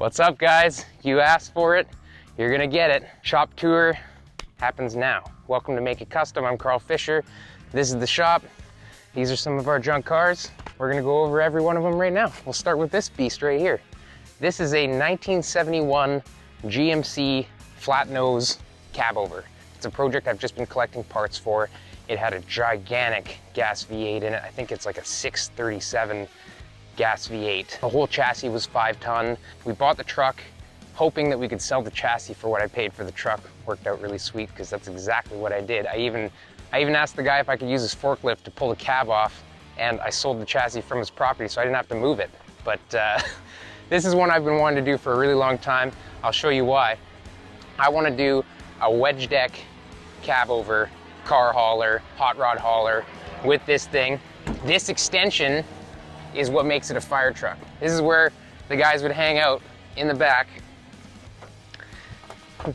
What's up, guys? You asked for it, you're gonna get it. Shop tour happens now. Welcome to Make It Kustom. I'm Carl Fisher. This is the shop. These are some of our junk cars. We're gonna go over every one of them right now. We'll start with this beast right here. This is a 1971 GMC flat nose cab over. It's a project I've just been collecting parts for. It had a gigantic gas V8 in it. I think it's like a 637 gas V8. The whole chassis was 5 ton. We bought the truck hoping that we could sell the chassis for what I paid for the truck. Worked out really sweet because that's exactly what I did. I even asked the guy if I could use his forklift to pull the cab off, and I sold the chassis from his property so I didn't have to move it. But this is one I've been wanting to do for a really long time. I'll show you why. I want to do a wedge deck cab over car hauler, hot rod hauler with this thing. This extension is what makes it a fire truck. This is where the guys would hang out in the back.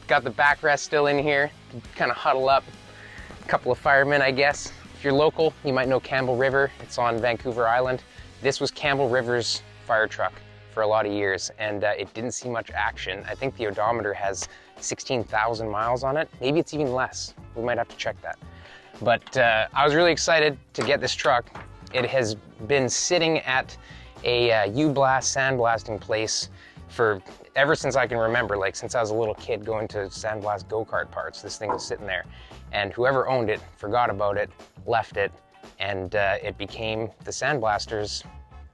Got the backrest still in here, kind of huddle up. A couple of firemen, I guess. If you're local, you might know Campbell River. It's on Vancouver Island. This was Campbell River's fire truck for a lot of years, and it didn't see much action. I think the odometer has 16,000 miles on it. Maybe it's even less. We might have to check that. But I was really excited to get this truck. It has been sitting at a U-blast sandblasting place for ever since I can remember, like since I was a little kid going to sandblast go-kart parts. This thing was sitting there, and whoever owned it forgot about it, left it, and it became the sandblaster's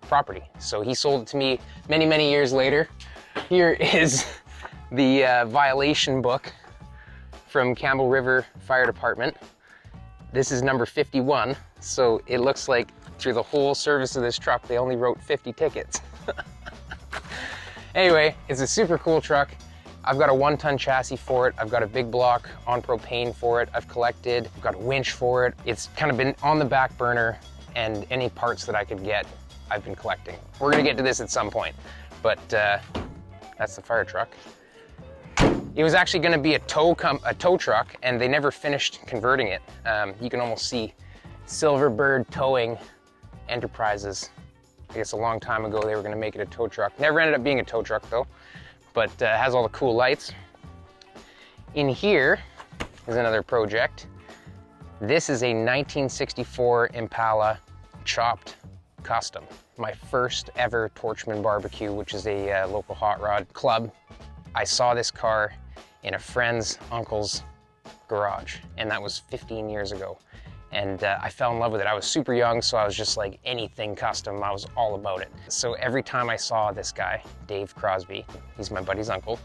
property. So he sold it to me many, many years later. Here is the violation book from Campbell River Fire Department. This is number 51, so it looks like through the whole service of this truck, they only wrote 50 tickets. Anyway, it's a super cool truck. I've got a 1-ton chassis for it. I've got a big block on propane for it. I've got a winch for it. It's kind of been on the back burner, and any parts that I could get, I've been collecting. We're gonna get to this at some point, but that's the fire truck. It was actually gonna be a tow truck, and they never finished converting it. You can almost see Silverbird Towing Enterprises. I guess a long time ago they were gonna make it a tow truck. Never ended up being a tow truck though, but has all the cool lights. In here is another project. This is a 1964 Impala chopped custom. My first ever Torchman barbecue, which is a local hot rod club. I saw this car in a friend's uncle's garage, and that was 15 years ago. And I fell in love with it. I was super young, so I was just like, anything custom, I was all about it. So every time I saw this guy, Dave Crosby, he's my buddy's uncle,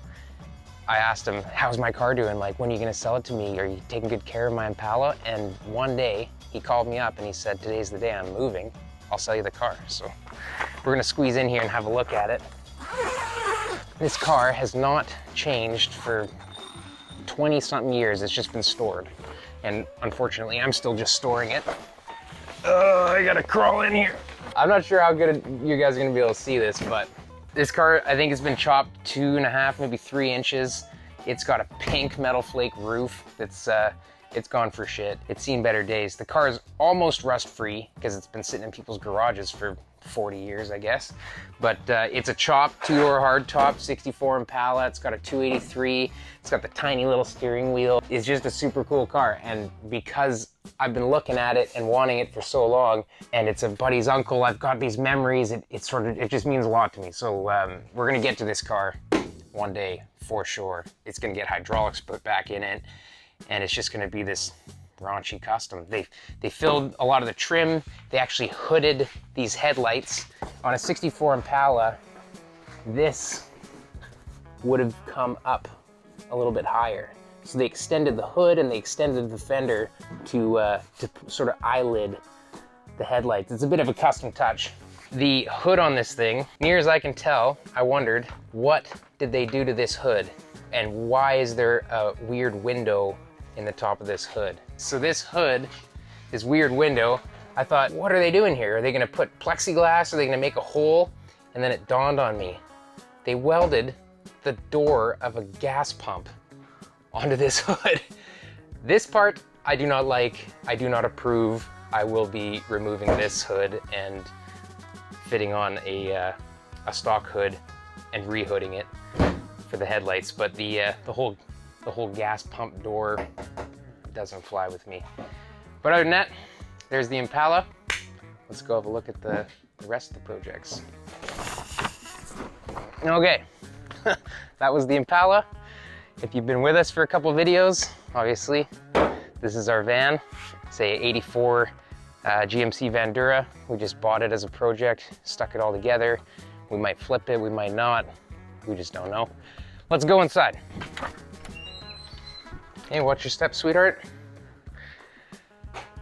I asked him, how's my car doing? Like, when are you gonna sell it to me? Are you taking good care of my Impala? And one day, he called me up and he said, today's the day I'm moving. I'll sell you the car. So we're gonna squeeze in here and have a look at it. This car has not changed for 20-something years. It's just been stored. And unfortunately, I'm still just storing it. I gotta crawl in here. I'm not sure how good you guys are gonna be able to see this, but this car, I think, has been chopped 2.5, maybe 3 inches. It's got a pink metal flake roof that's it's gone for shit. It's seen better days. The car is almost rust-free because it's been sitting in people's garages for 40 years, I guess. But it's a chopped 2-door hardtop 64 Impala. It's got a 283. It's got the tiny little steering wheel. It's just a super cool car. And because I've been looking at it and wanting it for so long, and it's a buddy's uncle, I've got these memories. It just means a lot to me. So we're gonna get to this car one day for sure. It's gonna get hydraulics put back in it, and it's just gonna be this raunchy custom. They filled a lot of the trim. They actually hooded these headlights. On a 64 Impala, this would have come up a little bit higher. So they extended the hood and they extended the fender to sort of eyelid the headlights. It's a bit of a custom touch. The hood on this thing, near as I can tell, I wondered, what did they do to this hood? And why is there a weird window in the top of this hood? So this hood, this weird window, I thought, what are they doing here? Are they gonna put plexiglass? Are they gonna make a hole? And then it dawned on me. They welded the door of a gas pump onto this hood. This part, I do not like, I do not approve. I will be removing this hood and fitting on a stock hood and rehooding it for the headlights, but the whole gas pump door doesn't fly with me. But other than that, there's the Impala. Let's go have a look at the rest of the projects. Okay, that was the Impala. If you've been with us for a couple videos, obviously, this is our van. It's a 84 GMC Vandura. We just bought it as a project, stuck it all together. We might flip it, we might not. We just don't know. Let's go inside. Hey, watch your step, sweetheart.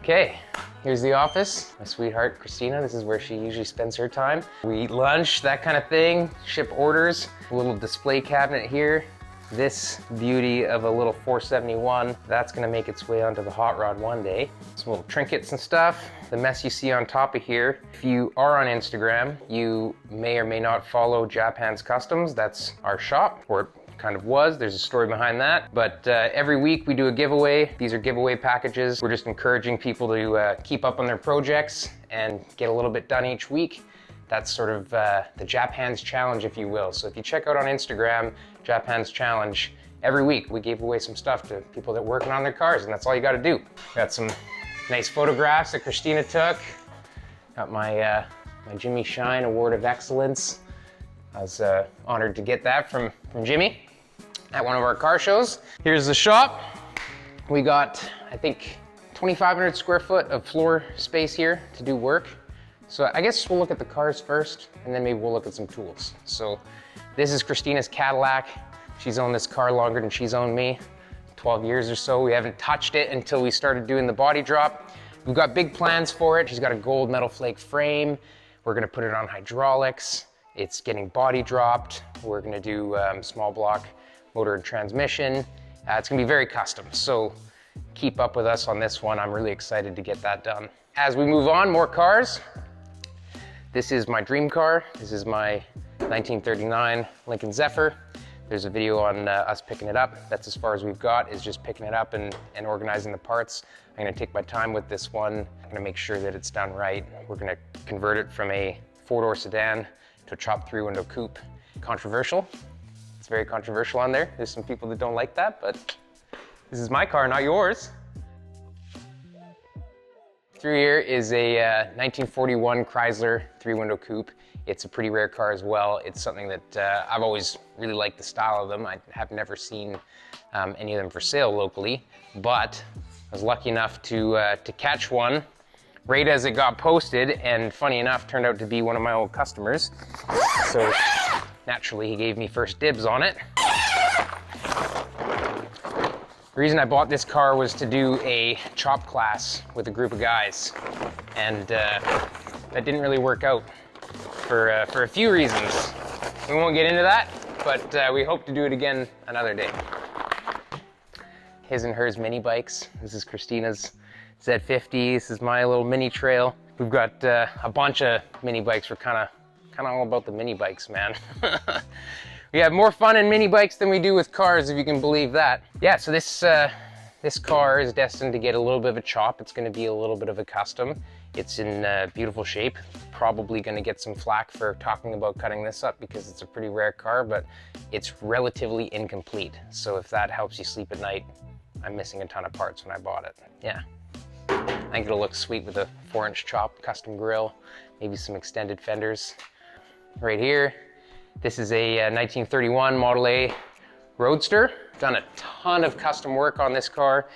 Okay, here's the office. My sweetheart, Christina, this is where she usually spends her time. We eat lunch, that kind of thing, ship orders. A little display cabinet here. This beauty of a little 471, that's gonna make its way onto the hot rod one day. Some little trinkets and stuff. The mess you see on top of here. If you are on Instagram, you may or may not follow Japhands Kustoms. That's our shop, or it kind of was. There's a story behind that. But every week we do a giveaway. These are giveaway packages. We're just encouraging people to keep up on their projects and get a little bit done each week. That's sort of the Japhands Challenge, if you will. So if you check out on Instagram, Japhands Challenge, every week we gave away some stuff to people that are working on their cars, and that's all you gotta do. Got some nice photographs that Christina took. Got my, my Jimmy Shine Award of Excellence. I was honored to get that from Jimmy at one of our car shows. Here's the shop. We got, I think, 2,500 square foot of floor space here to do work. So I guess we'll look at the cars first, and then maybe we'll look at some tools. So this is Christina's Cadillac. She's owned this car longer than she's owned me, 12 years or so. We haven't touched it until we started doing the body drop. We've got big plans for it. She's got a gold metal flake frame. We're gonna put it on hydraulics. It's getting body dropped. We're gonna do small block motor and transmission. It's gonna be very custom, so keep up with us on this one. I'm really excited to get that done. As we move on, more cars. This is my dream car. This is my 1939 Lincoln Zephyr. There's a video on us picking it up. That's as far as we've got, is just picking it up and organizing the parts. I'm gonna take my time with this one. I'm gonna make sure that it's done right. We're gonna convert it from a four-door sedan to a chopped three-window coupe. Controversial. It's very controversial on there. There's some people that don't like that, but this is my car, not yours. Through here is a 1941 Chrysler three-window coupe. It's a pretty rare car as well. It's something that I've always really liked the style of them. I have never seen any of them for sale locally, but I was lucky enough to catch one right as it got posted, and funny enough, turned out to be one of my old customers. So naturally, he gave me first dibs on it. The reason I bought this car was to do a chop class with a group of guys, and that didn't really work out for a few reasons. We won't get into that, but we hope to do it again another day. His and hers mini bikes. This is Christina's Z50. This is my little mini trail. We've got a bunch of mini bikes. We're kind of all about the mini bikes, man. We have more fun in mini bikes than we do with cars, if you can believe that. Yeah, so this car is destined to get a little bit of a chop. It's gonna be a little bit of a custom. It's in beautiful shape. Probably gonna get some flack for talking about cutting this up because it's a pretty rare car, but it's relatively incomplete. So if that helps you sleep at night, I'm missing a ton of parts when I bought it. Yeah, I think it'll look sweet with a 4-inch chop, custom grille, maybe some extended fenders. Right here, this is a 1931 Model A Roadster. Done a ton of custom work on this car.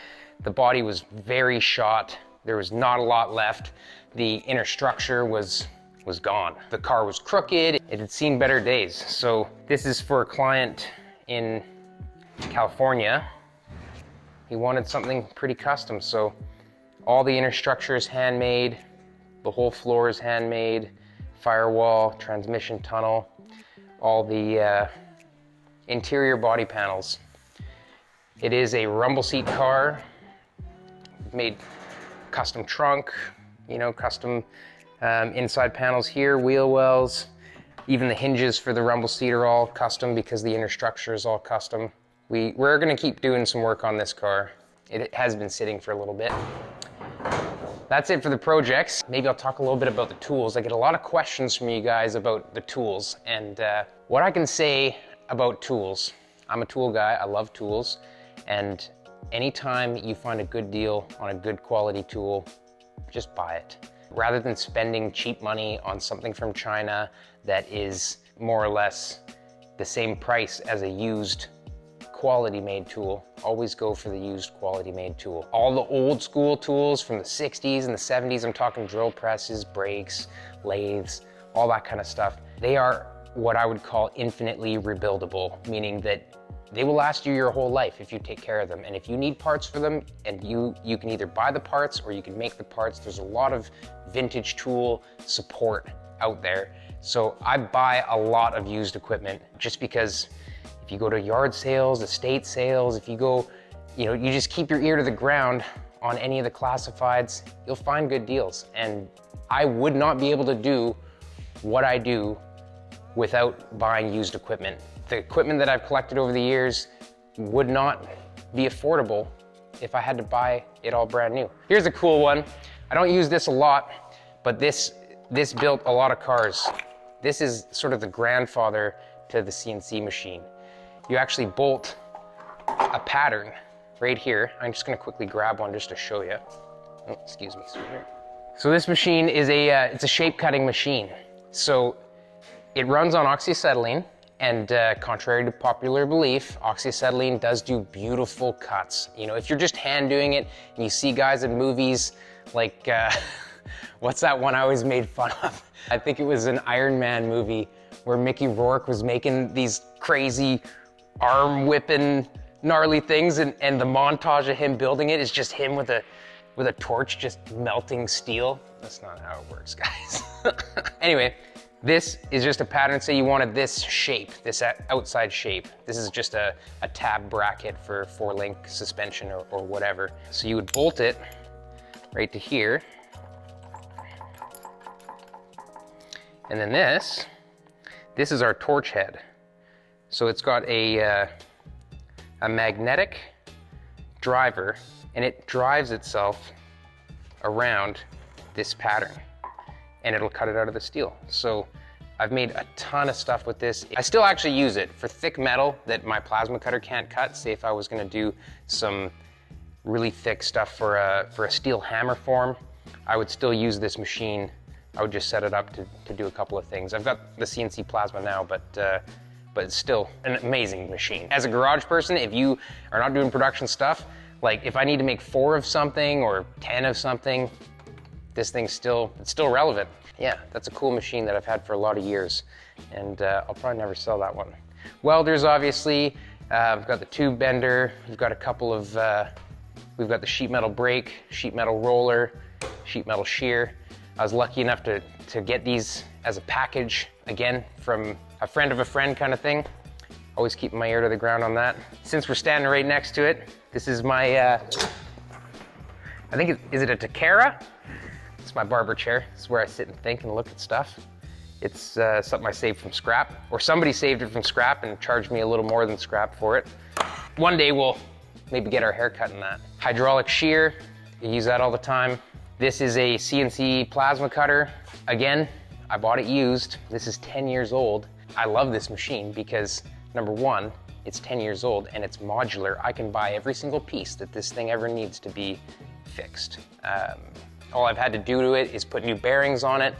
The body was very shot. There was not a lot left. The inner structure was gone. The car was crooked. It had seen better days. So this is for a client in California. He wanted something pretty custom. So all the inner structure is handmade. The whole floor is handmade. Firewall, transmission tunnel, all the interior body panels. It is a rumble seat car. Made custom trunk, you know, custom inside panels here, wheel wells. Even the hinges for the rumble seat are all custom because the inner structure is all custom. We're gonna keep doing some work on this car. It has been sitting for a little bit. that's it for the projects. Maybe I'll talk a little bit about the tools. I get a lot of questions from you guys about the tools, and what I can say about tools, I'm a tool guy, I love tools, and anytime you find a good deal on a good quality tool, just buy it. Rather than spending cheap money on something from China that is more or less the same price as a used quality made tool, always go for the used quality made tool. All the old school tools from the 60s and the 70s, I'm talking drill presses, brakes, lathes, all that kind of stuff, they are what I would call infinitely rebuildable, meaning that they will last you your whole life if you take care of them. And if you need parts for them, and you can either buy the parts or you can make the parts. There's a lot of vintage tool support out there. So I buy a lot of used equipment just because if you go to yard sales, estate sales, if you go, you just keep your ear to the ground on any of the classifieds, you'll find good deals. And I would not be able to do what I do without buying used equipment. The equipment that I've collected over the years would not be affordable if I had to buy it all brand new. Here's a cool one. I don't use this a lot, but this built a lot of cars. This is sort of the grandfather to the CNC machine. You actually bolt a pattern right here. I'm just gonna quickly grab one just to show you. Oh, excuse me, sweetheart. So this machine is it's a shape cutting machine. So it runs on oxyacetylene, and contrary to popular belief, oxyacetylene does do beautiful cuts. If you're just hand doing it and you see guys in movies like, what's that one I always made fun of? I think it was an Iron Man movie where Mickey Rourke was making these crazy arm whipping gnarly things, and the montage of him building it is just him with a torch just melting steel. That's not how it works, guys. Anyway, this is just a pattern. Say you wanted this shape, this outside shape. This is just a tab bracket for 4-link suspension or whatever. So you would bolt it right to here. And then this is our torch head. So it's got a magnetic driver, and it drives itself around this pattern, and it'll cut it out of the steel. So I've made a ton of stuff with this. I still actually use it for thick metal that my plasma cutter can't cut. Say if I was gonna do some really thick stuff for a steel hammer form, I would still use this machine. I would just set it up to do a couple of things. I've got the CNC plasma now, but it's still an amazing machine. As a garage person, if you are not doing production stuff, like if I need to make 4 of something or 10 of something, this thing's still relevant. Yeah, that's a cool machine that I've had for a lot of years, and I'll probably never sell that one. Welders, obviously. We've got the tube bender. We've got a couple of, we've got the sheet metal brake, sheet metal roller, sheet metal shear. I was lucky enough to get these as a package, again, from a friend of a friend kind of thing. Always keeping my ear to the ground on that. Since we're standing right next to it, this is my, I think, is it a Takara? It's my barber chair. It's where I sit and think and look at stuff. It's something I saved from scrap, or somebody saved it from scrap and charged me a little more than scrap for it. One day we'll maybe get our hair cut in that. Hydraulic shear, you use that all the time. This is a CNC plasma cutter. Again, I bought it used. This is 10 years old. I love this machine because, number one, it's 10 years old and it's modular. I can buy every single piece that this thing ever needs to be fixed. All I've had to do to it is put new bearings on it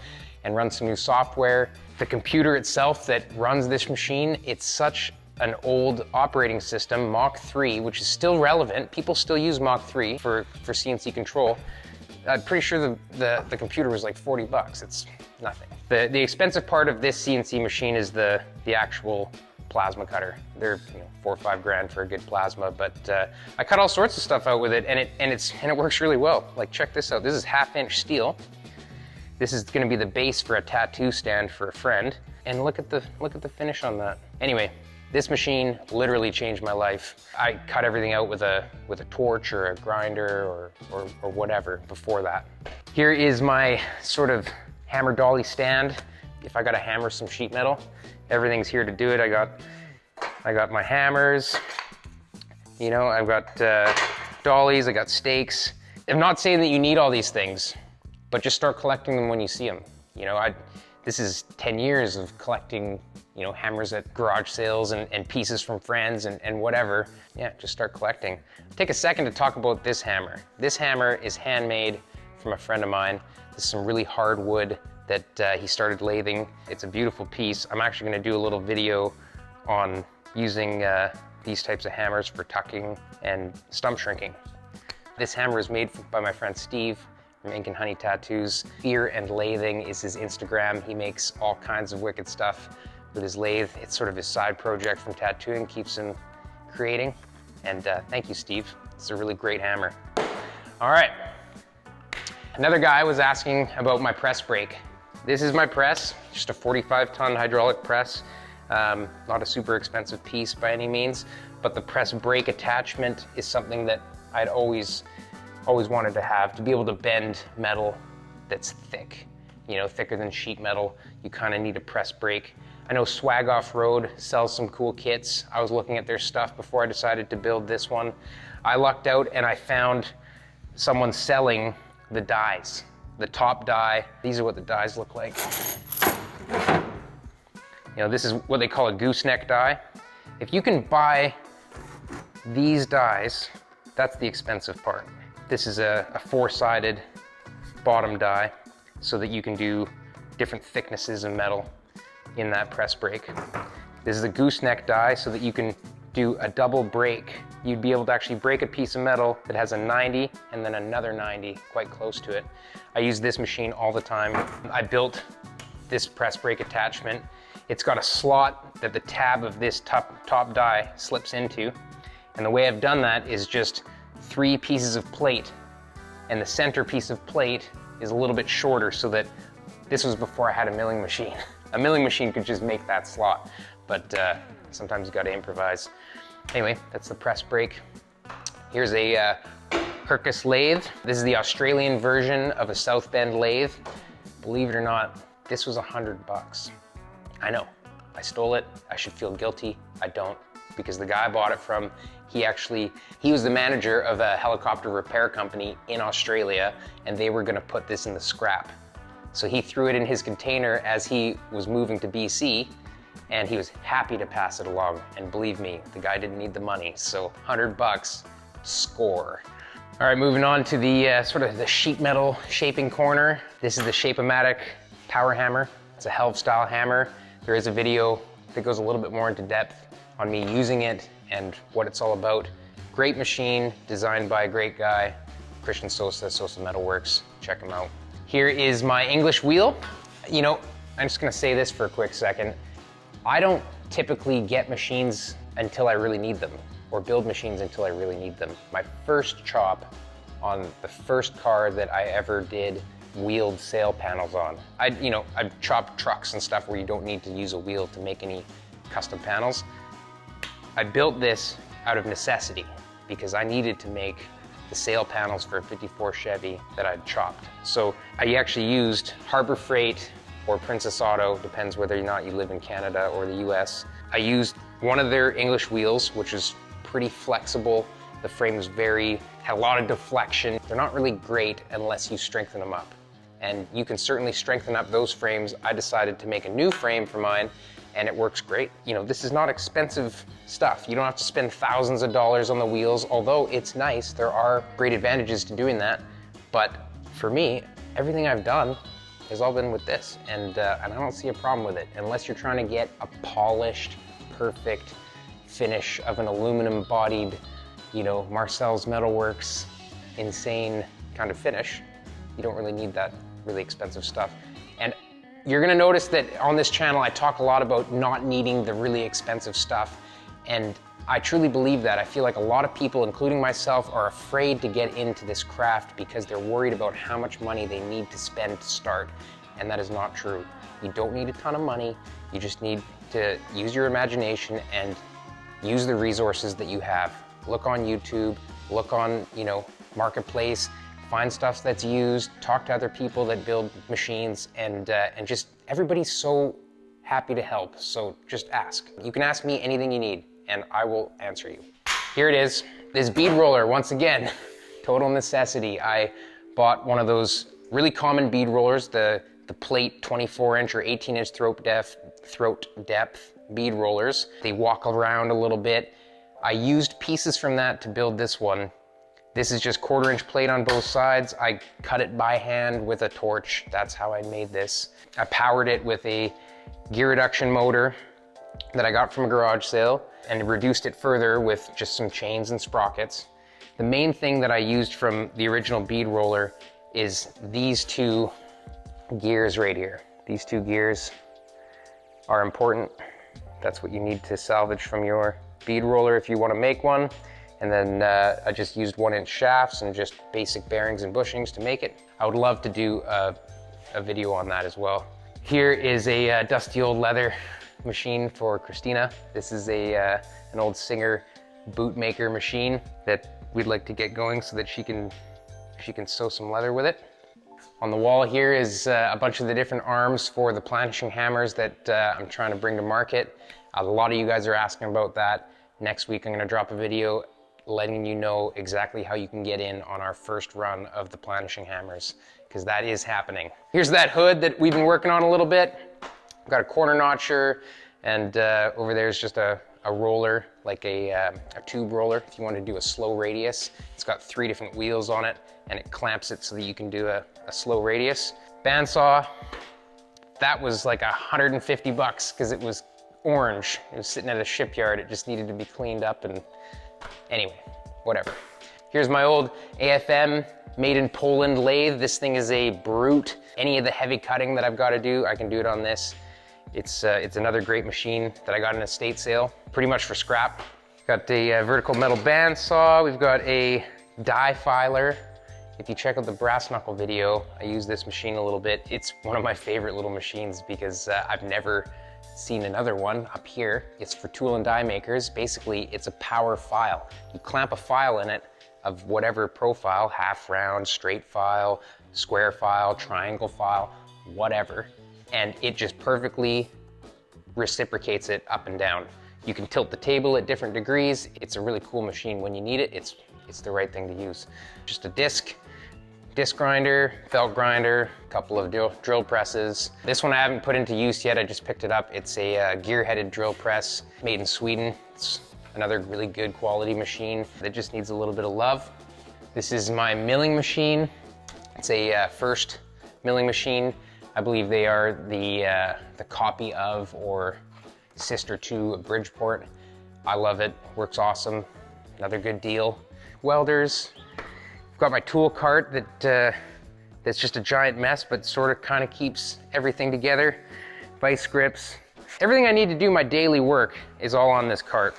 and run some new software. The computer itself that runs this machine, it's such an old operating system, Mach 3, which is still relevant. People still use Mach 3 for CNC control. I'm pretty sure the computer was like 40 bucks. It's nothing. The expensive part of this CNC machine is the actual plasma cutter. They're 4 or 5 grand for a good plasma, but I cut all sorts of stuff out with it, and it works really well. Like, check this out. This is 1/2-inch steel. This is going to be the base for a tattoo stand for a friend, and look at the finish on that. Anyway, this machine literally changed my life. I cut everything out with a torch or a grinder or whatever before that. Here is my sort of hammer dolly stand. If I gotta hammer some sheet metal, everything's here to do it. I got my hammers, I've got dollies, I got stakes. I'm not saying that you need all these things. but just start collecting them when you see them. You know, this is 10 years of collecting, you know, hammers at garage sales and pieces from friends and whatever. Yeah, just start collecting. Take a second to talk about this hammer. This hammer is handmade from a friend of mine. This is some really hard wood that he started lathing. It's a beautiful piece. I'm actually gonna do a little video on using these types of hammers for tucking and stump shrinking. This hammer is made by my friend Steve from Ink and Honey Tattoos. Fear and Lathing is his Instagram. He makes all kinds of wicked stuff with his lathe. It's sort of his side project from tattooing, keeps him creating. And thank you, Steve. It's a really great hammer. All right. Another guy was asking about my press brake. This is my press, just a 45-ton hydraulic press. Not a super expensive piece by any means, but the press brake attachment is something that I'd always wanted to have, to be able to bend metal that's thick, you know, thicker than sheet metal. You kind of need a press brake. I know Swag Off Road sells some cool kits. I was looking at their stuff before I decided to build this one. I lucked out and I found someone selling the dies, the top die. These are what the dies look like. You know, this is what they call a gooseneck die. If you can buy these dies, that's the expensive part. This is a four-sided bottom die so that you can do different thicknesses of metal in that press brake. This is a gooseneck die so that you can do a double break. You'd be able to actually break a piece of metal that has a 90 and then another 90 quite close to it. I use this machine all the time. I built this press brake attachment. It's got a slot that the tab of this top die slips into. And the way I've done that is just 3 pieces of plate, and the center piece of plate is a little bit shorter, so that this was before I had a milling machine. A milling machine could just make that slot, but sometimes you gotta improvise. Anyway, that's the press brake. Here's a Kirkus lathe. This is the Australian version of a South Bend lathe. Believe it or not, this was $100. I know, I stole it. I should feel guilty. I don't, because the guy I bought it from, he was the manager of a helicopter repair company in Australia, and they were gonna put this in the scrap. So he threw it in his container as he was moving to BC, and he was happy to pass it along. And believe me, the guy didn't need the money, so $100, score. All right, moving on to the sort of the sheet metal shaping corner. This is the Shape-O-Matic power hammer. It's a helve style hammer. There is a video that goes a little bit more into depth on me using it and what it's all about. Great machine, designed by a great guy, Christian Sosa, Sosa Metalworks. Check him out. Here is my English wheel. You know, I'm just gonna say this for a quick second. I don't typically get machines until I really need them, or build machines until I really need them. My first chop on the first car that I ever did wheeled sail panels on. I've chopped trucks and stuff where you don't need to use a wheel to make any custom panels. I built this out of necessity because I needed to make the sail panels for a 54 Chevy that I'd chopped. So I actually used Harbor Freight or Princess Auto, depends whether or not you live in Canada or the US. I used one of their English wheels, which is pretty flexible. The frame was had a lot of deflection. They're not really great unless you strengthen them up. And you can certainly strengthen up those frames. I decided to make a new frame for mine, and it works great. You know, this is not expensive stuff. You don't have to spend thousands of dollars on the wheels, although it's nice. There are great advantages to doing that. But for me, everything I've done has all been with this, and I don't see a problem with it, unless you're trying to get a polished, perfect finish of an aluminum-bodied, you know, Marcel's Metalworks, insane kind of finish. You don't really need that really expensive stuff. And you're gonna notice that on this channel, I talk a lot about not needing the really expensive stuff. And I truly believe that. I feel like a lot of people, including myself, are afraid to get into this craft because they're worried about how much money they need to spend to start. And that is not true. You don't need a ton of money. You just need to use your imagination and use the resources that you have. Look on YouTube, look on, you know, Marketplace, find stuff that's used, talk to other people that build machines, and just, everybody's so happy to help, so just ask. You can ask me anything you need, and I will answer you. Here it is, this bead roller, once again, total necessity. I bought one of those really common bead rollers, the plate 24-inch or 18-inch throat depth bead rollers. They walk around a little bit. I used pieces from that to build this one. This is just 1/4-inch plate on both sides. I cut it by hand with a torch. That's how I made this. I powered it with a gear reduction motor that I got from a garage sale and reduced it further with just some chains and sprockets. The main thing that I used from the original bead roller is these two gears right here. These two gears are important. That's what you need to salvage from your bead roller if you want to make one. And then I just used 1-inch shafts and just basic bearings and bushings to make it. I would love to do a video on that as well. Here is a dusty old leather machine for Christina. This is an old Singer bootmaker machine that we'd like to get going so that she can sew some leather with it. On the wall here is a bunch of the different arms for the planishing hammers that I'm trying to bring to market. A lot of you guys are asking about that. Next week I'm going to drop a video letting you know exactly how you can get in on our first run of the planishing hammers, because that is happening. Here's that hood that we've been working on a little bit. I've got a corner notcher, and over there is just a roller, like a tube roller if you want to do a slow radius. It's got 3 different wheels on it, and it clamps it so that you can do a slow radius. Bandsaw, that was like $150 because it was orange. It was sitting at a shipyard. It just needed to be cleaned up, and anyway, whatever. Here's my old AFM made in Poland lathe. This thing is a brute. Any of the heavy cutting that I've got to do, I can do it on this. It's another great machine that I got in an estate sale, pretty much for scrap. Got a vertical metal bandsaw. We've got a die filer. If you check out the brass knuckle video, I use this machine a little bit. It's one of my favorite little machines because I've never seen another one up here. It's for tool and die makers. Basically, it's a power file. You clamp a file in it of whatever profile, half round, straight file, square file, triangle file, whatever, and it just perfectly reciprocates it up and down. You can tilt the table at different degrees. It's a really cool machine. When you need it, it's the right thing to use. Just a disc grinder, felt grinder, a couple of drill presses. This one I haven't put into use yet. I just picked it up. It's a gear-headed drill press made in Sweden. It's another really good quality machine that just needs a little bit of love. This is my milling machine. It's a First milling machine. I believe they are the copy of or sister to Bridgeport. I love it. Works awesome. Another good deal. Welders. I've got my tool cart that's just a giant mess, but sort of kind of keeps everything together. Vice grips. Everything I need to do my daily work is all on this cart.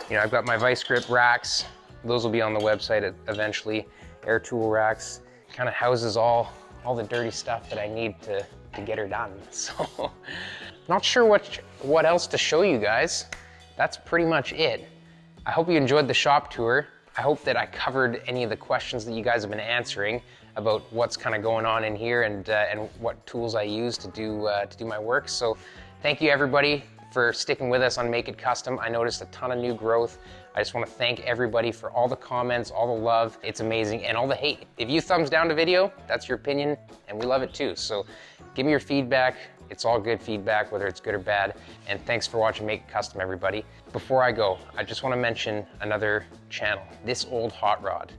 You know, I've got my vice grip racks. Those will be on the website eventually. Air tool racks. Kind of houses all the dirty stuff that I need to get her done. So, not sure what else to show you guys. That's pretty much it. I hope you enjoyed the shop tour. I hope that I covered any of the questions that you guys have been answering about what's kind of going on in here and what tools I use to do my work. So thank you everybody for sticking with us on Make It Kustom. I noticed a ton of new growth. I just want to thank everybody for all the comments, all the love. It's amazing, and all the hate. If you thumbs down the video, that's your opinion, and we love it too. So give me your feedback. It's all good feedback, whether it's good or bad. And thanks for watching Make It Kustom, everybody. Before I go, I just want to mention another channel. This Old Hot Rod,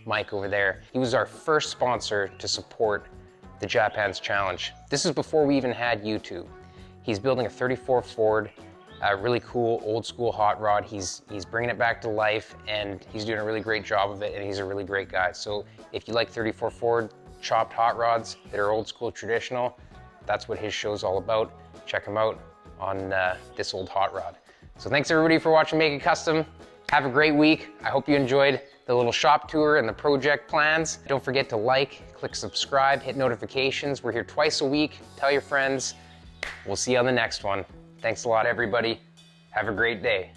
Mike over there. He was our first sponsor to support the Japhands Challenge. This is before we even had YouTube. He's building a 34 Ford, really cool old school hot rod. He's bringing it back to life, and he's doing a really great job of it, and he's a really great guy. So if you like 34 Ford chopped hot rods that are old school traditional, that's what his show's all about. Check him out on This Old Hot Rod. So thanks everybody for watching Make It Kustom. Have a great week. I hope you enjoyed the little shop tour and the project plans. Don't forget to like, click subscribe, hit notifications. We're here twice a week. Tell your friends. We'll see you on the next one. Thanks a lot, everybody. Have a great day.